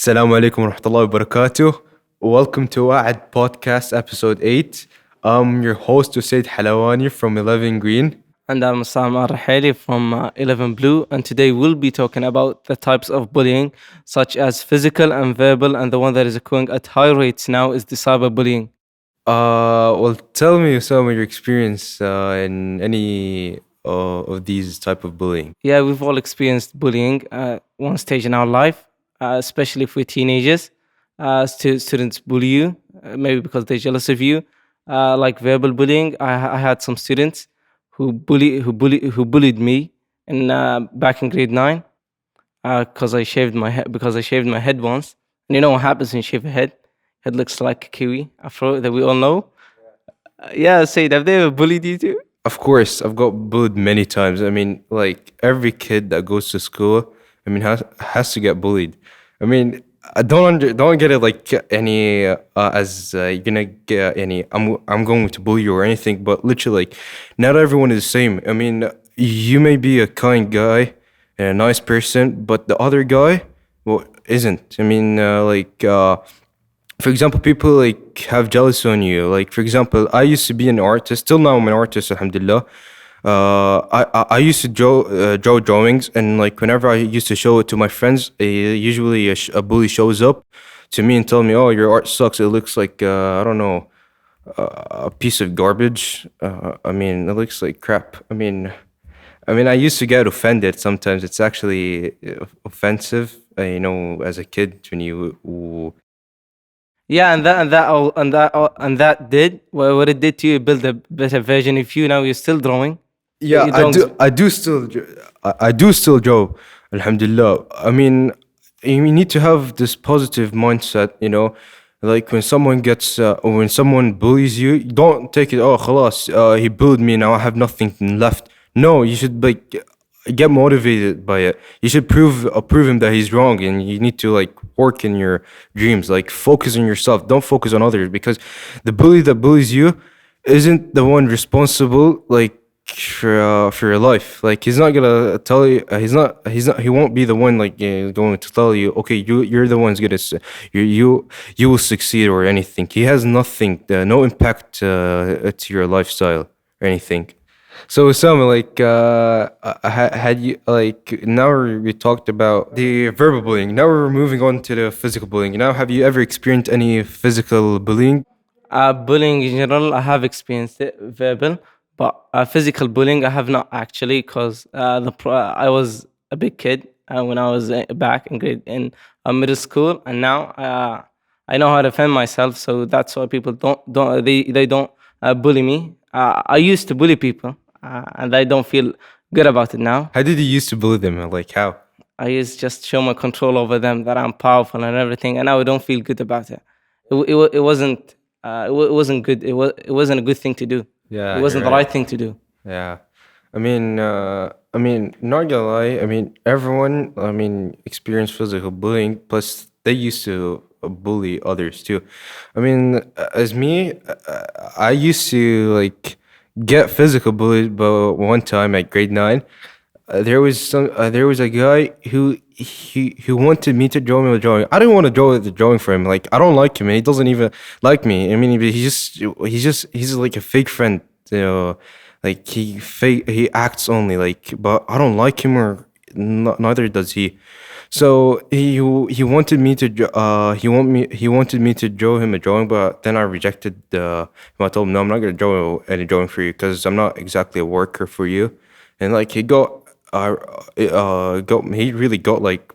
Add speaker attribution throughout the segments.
Speaker 1: Assalamu alaikum wa rahmatullahi wa barakatuh. Welcome to Waad Podcast, Episode-8. I'm your host, Usaid Halawani from 11 Green.
Speaker 2: And I'm Sam Al-Raheli from 11 Blue, and today we'll be talking about the types of bullying, such as physical and verbal, and the one that is occurring at high rates now is the cyberbullying.
Speaker 1: Well, tell me some of your experience in any of these type of bullying.
Speaker 2: Yeah, we've all experienced bullying at one stage in our life, especially if we're teenagers. Students bully you, maybe because they're jealous of you. Like verbal bullying, I had some students who bullied me in back in grade 9 because I shaved my head once. And you know what happens when you shave your head? It looks like a kiwi afro that we all know. Yeah, Said, have they ever bullied you too?
Speaker 1: Of course, I've got bullied many times. I mean, like every kid that goes to school, I mean, has to get bullied. I mean, I don't get it like any as you're gonna get any. I'm going to bully you or anything, but literally, like, not everyone is the same. I mean, you may be a kind guy and a nice person, but the other guy, well, isn't. I mean, for example, people like have jealousy on you. Like, for example, I used to be an artist. Till now, I'm an artist, alhamdulillah. I used to draw drawings, and like whenever I used to show it to my friends, usually a bully shows up to me and tell me, "Oh, your art sucks. It looks like I don't know, a piece of garbage. I mean, it looks like crap. I used to get offended sometimes. It's actually offensive, as a kid when you.
Speaker 2: Yeah, and that did what it did to you. It built a better version of you. Now you're still drawing.
Speaker 1: Yeah,
Speaker 2: Your
Speaker 1: I
Speaker 2: drawings.
Speaker 1: do. I do still draw. Alhamdulillah. I mean, you need to have this positive mindset. Like when someone gets, or when someone bullies you, don't take it. Oh, khalas, he bullied me. Now I have nothing left. No, you should like get motivated by it. You should prove him that he's wrong, and you need to like work in your dreams. Like focus on yourself. Don't focus on others, because the bully that bullies you isn't the one responsible. Like for your life. Like he's not gonna tell you. He won't be the one like going to tell you. Okay, you're the one's gonna. You will succeed or anything. He has nothing. No impact to your lifestyle or anything. So Sam, like, had you like now we talked about the verbal bullying. Now we're moving on to the physical bullying. Now, have you ever experienced any physical bullying?
Speaker 2: Bullying in general, I have experienced it, verbal, but physical bullying, I have not actually, because I was a big kid when I was back in middle school, and now I know how to defend myself. So that's why people they don't bully me. I used to bully people, and I don't feel good about it now.
Speaker 1: How did you used to bully them? Like how?
Speaker 2: I used to just show my control over them, that I'm powerful and everything, and now I don't feel good about it. It wasn't. It wasn't good. It wasn't a good thing to do.
Speaker 1: Yeah,
Speaker 2: It wasn't
Speaker 1: you're
Speaker 2: the
Speaker 1: right.
Speaker 2: right thing to do.
Speaker 1: Yeah. Not gonna lie. I mean, everyone, experienced physical bullying. Plus, they used to bully others too. As me, I used to like get physical bullied, but one time at grade 9, there was a guy who wanted me to draw him a drawing. I didn't want to draw the drawing for him. Like I don't like him, and he doesn't even like me. I mean, he's like a fake friend. Like he acts only like, but I don't like him, or neither does he. So he wanted me to he wanted me to draw him a drawing, but then I rejected I told him, no, I'm not gonna draw any drawing for you because I'm not exactly a worker for you. And like he really got like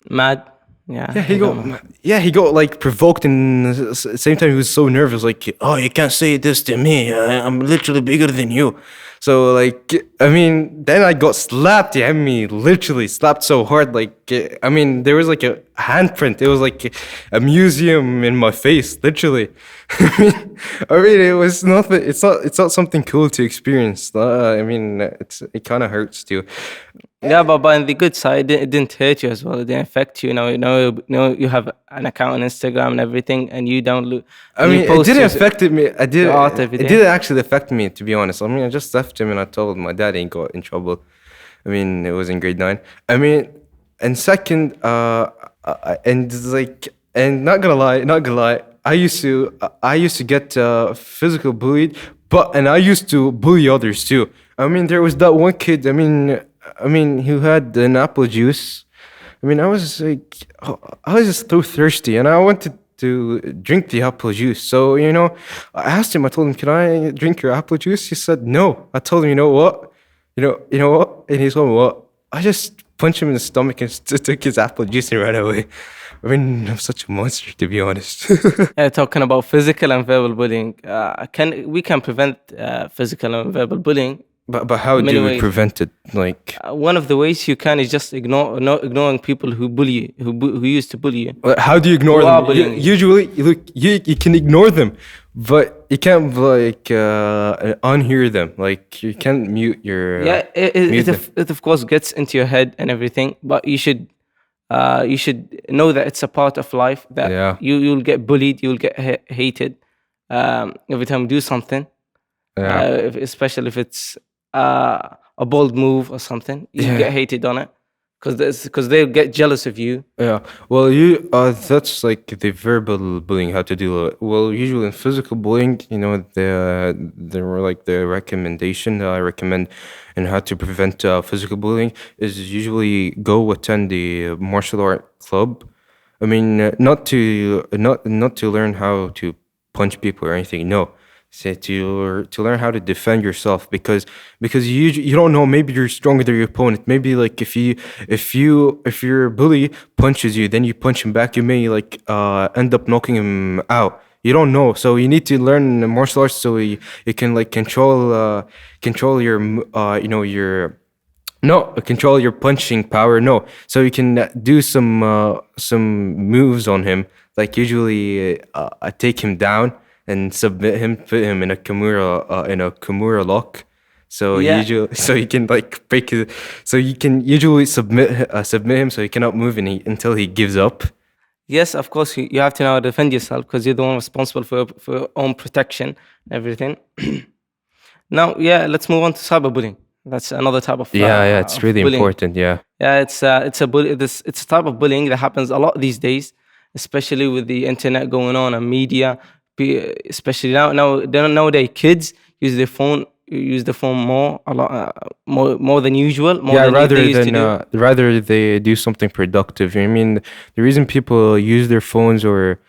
Speaker 2: Mad. Yeah.
Speaker 1: yeah,
Speaker 2: I don't know.
Speaker 1: he got like provoked, and at the same time he was so nervous. Like, oh, you can't say this to me. I'm literally bigger than you. So like, then I got slapped. Yeah, literally slapped so hard. Like, there was like a handprint. It was like a museum in my face, literally. It was nothing. It's not something cool to experience. It kind of hurts too.
Speaker 2: Yeah, but on the good side, it didn't hurt you as well. It didn't affect you. You have an account on Instagram and everything, and you download.
Speaker 1: It didn't affect me.
Speaker 2: your art every
Speaker 1: It
Speaker 2: day.
Speaker 1: didn't actually affect me, to be honest. I just left him and I told my dad and got in trouble. It was in grade 9. And second, And it's like, and not gonna lie, I used to get physical bullied, but and I used to bully others too. I mean, there was that one kid. I mean, who had an apple juice. I mean, I was like, I was just too thirsty, and I wanted to drink the apple juice. So I asked him. I told him, "Can I drink your apple juice?" He said, "No." I told him, "You know what? You know what?" And he's going, "What?" I just punched him in the stomach and took his apple juice and ran away. I mean, I'm such a monster, to be honest.
Speaker 2: Talking about physical and verbal bullying, can we can prevent physical and verbal bullying
Speaker 1: But how
Speaker 2: in many
Speaker 1: do we
Speaker 2: ways.
Speaker 1: prevent it? Like,
Speaker 2: One of the ways you can is just ignoring people who bully you, who used to bully you,
Speaker 1: how do you ignore
Speaker 2: who are
Speaker 1: them?
Speaker 2: bullying you.
Speaker 1: Usually, look, you can ignore them, but you can't like unhear them. Like, you can't mute your
Speaker 2: Yeah,
Speaker 1: mute them.
Speaker 2: it of course gets into your head and everything, but you should know that it's a part of life that
Speaker 1: Yeah,
Speaker 2: you'll get bullied, you'll get hated every time you do something,
Speaker 1: yeah.
Speaker 2: especially if it's a bold move or something. You get
Speaker 1: Yeah.
Speaker 2: hated on it because they'll get jealous of you.
Speaker 1: Yeah, well, that's like the verbal bullying, how to deal with it. Well, usually in physical bullying, there were like the recommendation that I recommend and how to prevent physical bullying is usually go attend the martial art club. I mean, not to learn how to punch people or anything. No, say to learn how to defend yourself because you don't know, maybe you're stronger than your opponent. Maybe like if your bully punches you, then you punch him back, you may like end up knocking him out. You don't know, so you need to learn martial arts so you can like control your your no, control your punching power. No, so you can do some moves on him. Like usually, take him down and submit him, put him in a Kimura lock. So
Speaker 2: Yeah.
Speaker 1: usually, so you can like break his. So you can usually submit him so he cannot move until he gives up.
Speaker 2: Yes, of course, you have to now defend yourself because you're the one responsible for your own protection and everything. Now, yeah, let's move on to cyberbullying. That's another type
Speaker 1: Yeah, it's
Speaker 2: of
Speaker 1: really
Speaker 2: bullying.
Speaker 1: important. Yeah.
Speaker 2: Yeah, it's a type of bullying that happens a lot these days, especially with the internet going on and media. Especially nowadays, kids use the phone more a lot more than usual. More
Speaker 1: Yeah,
Speaker 2: than they used to do.
Speaker 1: rather they do something productive. I mean, the reason people use their phones or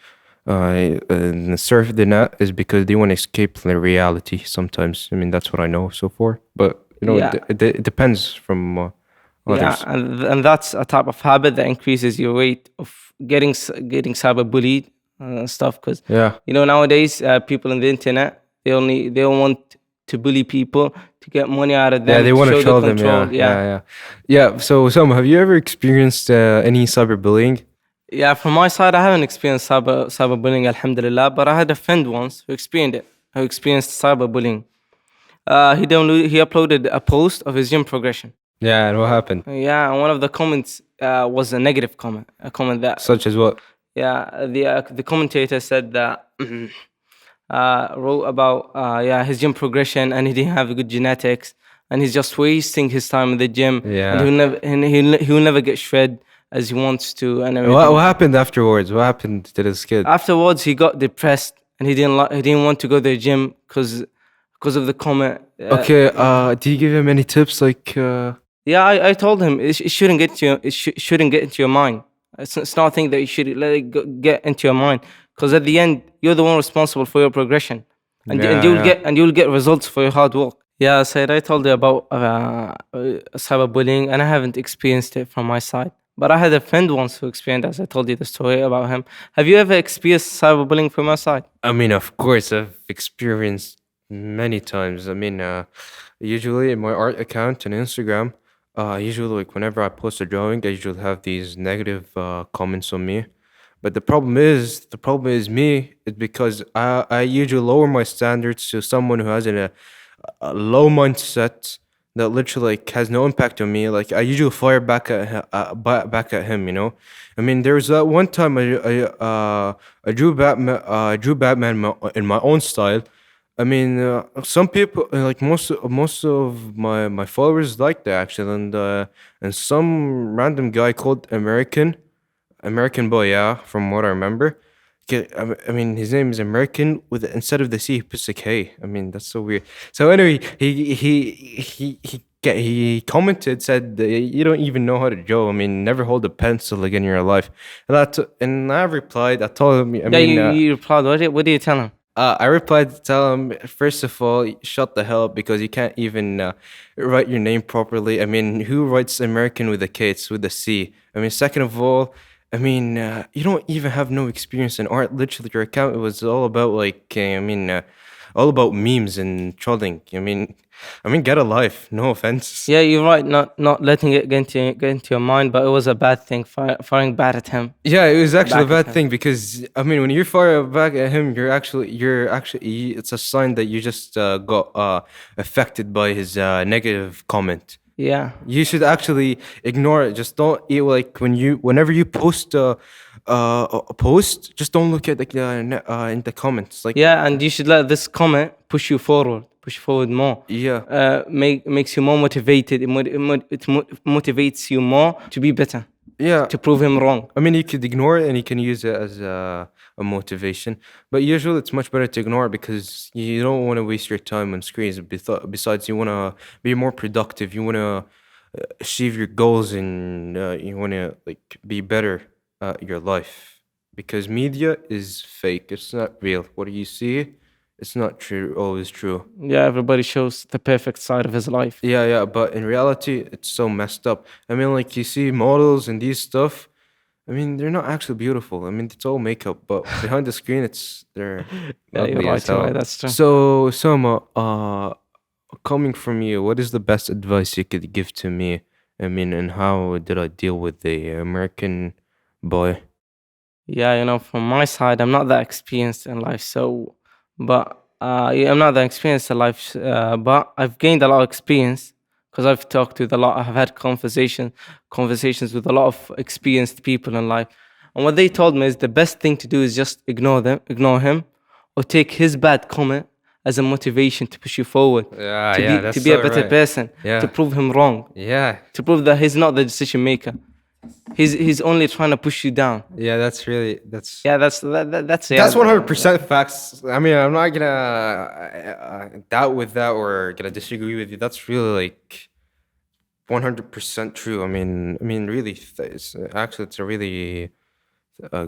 Speaker 1: surf the net is because they want to escape the reality. Sometimes, I mean, that's what I know so far. But
Speaker 2: Yeah.
Speaker 1: it depends from
Speaker 2: Yeah,
Speaker 1: others.
Speaker 2: and that's a type of habit that increases your rate of getting cyberbullied and stuff. Because
Speaker 1: Yeah,
Speaker 2: nowadays people on the internet they don't want to bully people to get money out of
Speaker 1: yeah,
Speaker 2: them
Speaker 1: they
Speaker 2: to
Speaker 1: want to
Speaker 2: show the
Speaker 1: show them.
Speaker 2: control.
Speaker 1: Yeah, yeah, yeah, yeah. So, Sam, have you ever experienced any cyberbullying?
Speaker 2: Yeah. From my side, I haven't experienced cyberbullying, alhamdulillah, but I had a friend once who experienced cyberbullying. He uploaded a post of his gym progression.
Speaker 1: Yeah, and what happened?
Speaker 2: Yeah, and one of the comments was a negative comment, a comment that
Speaker 1: Such as what?
Speaker 2: yeah, the commentator said that wrote about his gym progression and he didn't have good genetics and he's just wasting his time in the gym and
Speaker 1: Yeah.
Speaker 2: he'll never get shred as he wants to and everything.
Speaker 1: What happened afterwards? What happened to this kid?
Speaker 2: Afterwards, he got depressed and he didn't want to go to the gym because of the comment.
Speaker 1: Okay, do you give him any tips? Like,
Speaker 2: Yeah, I told him it shouldn't get to shouldn't get into your mind. It's not a thing that you should let it get into your mind because at the end you're the one responsible for your progression, and
Speaker 1: Yeah, yeah.
Speaker 2: you'll get results for your hard work. Yeah, Said, I told you about cyberbullying, and I haven't experienced it from my side. But I had a friend once who experienced, as I told you the story about him. Have you ever experienced cyberbullying from your side?
Speaker 1: I mean, of course, I've experienced many times. I mean, usually in my art account on Instagram, usually like whenever I post a drawing, I usually have these negative comments on me. But the problem is me. It's because I usually lower my standards to someone who has a low mindset that literally like has no impact on me. Like I usually fire back at him. I mean, there was that one time I drew Batman in my own style. I mean, some people like most of my followers like that actually, and some random guy called American American boy, yeah, from what I remember. I mean, his name is American with instead of the C, he puts a K. I mean, that's so weird. So anyway, he commented, said that you don't even know how to draw. I mean, never hold a pencil again in your life. And I replied. I told him. I
Speaker 2: Yeah,
Speaker 1: mean,
Speaker 2: you replied. What do you tell him?
Speaker 1: I replied to tell him, first of all, shut the hell up because you can't even write your name properly. I mean, who writes American with a K? It's with a C. I mean, second of all, I mean, you don't even have no experience in art. Literally, your account it was all about all about memes and trolling. I mean, get a life. No offense.
Speaker 2: Yeah, you're right. Not letting it get into your mind, but it was a bad thing. Firing back at him.
Speaker 1: Yeah, it was actually a
Speaker 2: Back at
Speaker 1: bad
Speaker 2: him.
Speaker 1: thing because I mean, when you fire back at him, it's a sign that you just got affected by his negative comment.
Speaker 2: Yeah.
Speaker 1: You should actually ignore it. Just don't like whenever you post a post, just don't look at in the comments. Like
Speaker 2: Yeah, and you should let this comment push you forward more.
Speaker 1: yeah,
Speaker 2: Makes you more motivated. It motivates you more to be better,
Speaker 1: yeah.
Speaker 2: to prove him wrong.
Speaker 1: I mean, you could ignore it and you can use it as a motivation. But usually, it's much better to ignore it because you don't want to waste your time on screens. Besides, you want to be more productive. You want to achieve your goals and you want to like be better at your life. Because media is fake. It's not real. What you see, it's not true. Always true.
Speaker 2: Yeah, everybody shows the perfect side of his life.
Speaker 1: Yeah. But in reality, it's so messed up. I mean, like you see models and these stuff. I mean, they're not actually beautiful. I mean, it's all makeup, but behind the screen, they're
Speaker 2: Yeah, you're
Speaker 1: ugly
Speaker 2: right.
Speaker 1: as hell.
Speaker 2: You're right. That's true.
Speaker 1: So, Sama, coming from you, what is the best advice you could give to me? I mean, and how did I deal with the American boy?
Speaker 2: Yeah, from my side, I'm not that experienced in life, yeah, I'm not that experienced in life, but I've gained a lot of experience because I've talked with a lot. I've had conversations with a lot of experienced people in life, and what they told me is the best thing to do is just ignore him, or take his bad comment as a motivation to push you forward, to be a better person,
Speaker 1: Yeah.
Speaker 2: to prove him wrong,
Speaker 1: Yeah,
Speaker 2: to prove that he's not the decision maker. He's only trying to push you down.
Speaker 1: yeah, that's
Speaker 2: Yeah, that's it.
Speaker 1: that's 100% facts. I mean, I'm not gonna doubt with that or gonna disagree with you. That's really like 100% true. I mean, really, it's a really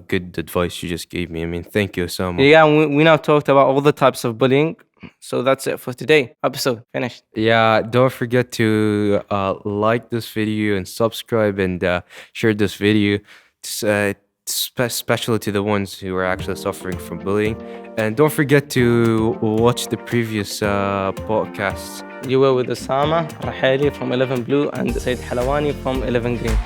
Speaker 1: good advice you just gave me. I mean, thank you so much.
Speaker 2: Yeah, we now talked about all the types of bullying. So that's it for today. Episode finished.
Speaker 1: Yeah, don't forget to like this video and subscribe and share this video, especially to the ones who are actually suffering from bullying. And don't forget to watch the previous podcasts.
Speaker 2: You were with Osama Raheli from 11 Blue and Said Halawani from 11 Green.